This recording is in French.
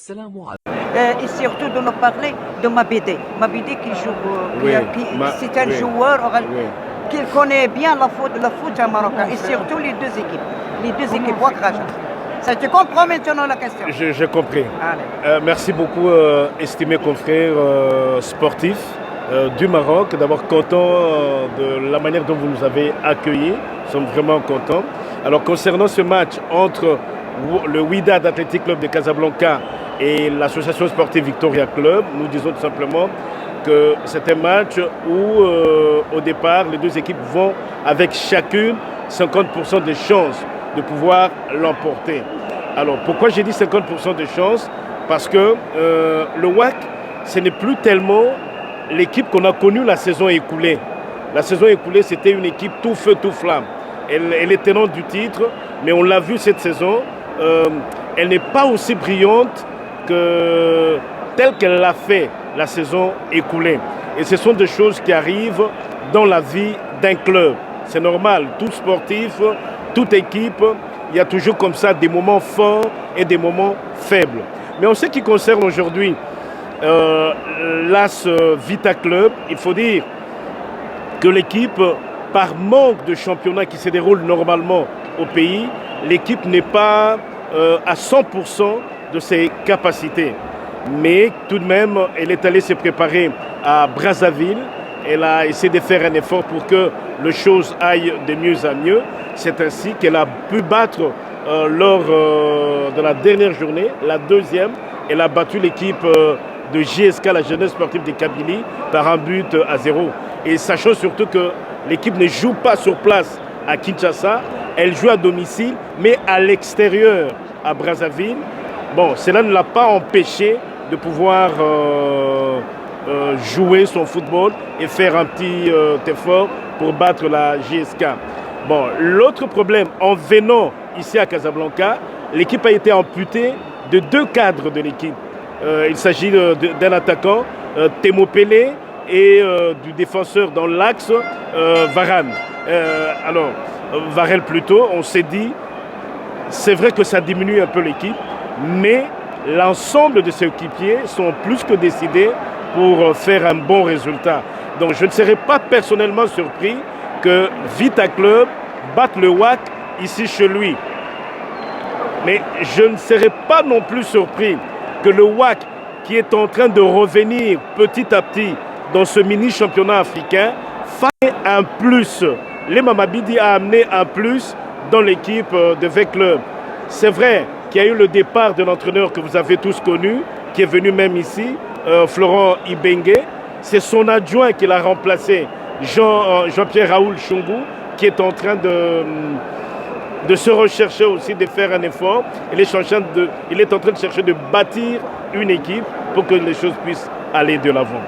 Et surtout de nous parler de Mabidi. Mabidi qui joue, c'est un joueur qui connaît bien le foot marocain et surtout les deux équipes. Les deux équipes Ouakraja. Ça te comprend maintenant la question? J'ai compris. Merci beaucoup, estimé confrère sportif du Maroc. D'abord content de la manière dont vous nous avez accueillis. Nous sommes vraiment contents. Alors concernant ce match entre le Wydad Athletic Club de Casablanca et l'association sportive Victoria Club, nous disons tout simplement que c'est un match où au départ les deux équipes vont avec chacune 50% de chances de pouvoir l'emporter. Alors pourquoi j'ai dit 50% de chances? Parce que le WAC, ce n'est plus tellement l'équipe qu'on a connue la saison écoulée. La saison écoulée, c'était une équipe tout feu, tout flamme. Elle est tenante du titre, mais on l'a vu cette saison, elle n'est pas aussi brillante que telle qu'elle l'a fait la saison écoulée. Et ce sont des choses qui arrivent dans la vie d'un club. C'est normal, tout sportif, toute équipe, il y a toujours comme ça des moments forts et des moments faibles. Mais en ce qui concerne aujourd'hui l'AS Vita Club, il faut dire que l'équipe, par manque de championnat qui se déroule normalement au pays, l'équipe n'est pas à 100% de ses capacités. Mais tout de même, elle est allée se préparer à Brazzaville. Elle a essayé de faire un effort pour que les choses aillent de mieux en mieux. C'est ainsi qu'elle a pu battre lors de la dernière journée, la deuxième. Elle a battu l'équipe de JSK, la jeunesse sportive de Kabylie, par 1-0. Et sachant surtout que l'équipe ne joue pas sur place à Kinshasa, elle joue à domicile, mais à l'extérieur, à Brazzaville. Bon, cela ne l'a pas empêché de pouvoir jouer son football et faire un petit effort pour battre la JSK. Bon, l'autre problème, en venant ici à Casablanca, l'équipe a été amputée de 2 cadres de l'équipe. Il s'agit d'un attaquant, Temo Pelé, et du défenseur dans l'axe, Varane. Varel plutôt, on s'est dit, c'est vrai que ça diminue un peu l'équipe, mais l'ensemble de ses équipiers sont plus que décidés pour faire un bon résultat. Donc je ne serais pas personnellement surpris que Vita Club batte le WAC ici chez lui. Mais je ne serais pas non plus surpris que le WAC, qui est en train de revenir petit à petit dans ce mini-championnat africain, fasse un plus. Les Mamabidi a amené un plus dans l'équipe de V Club. C'est vrai qu'il y a eu le départ de l'entraîneur que vous avez tous connu, qui est venu même ici, Florent Ibengue. C'est son adjoint qui l'a remplacé, Jean-Pierre Raoul Chungu, qui est en train de se rechercher aussi, de faire un effort. Il est en train de chercher de bâtir une équipe pour que les choses puissent aller de l'avant.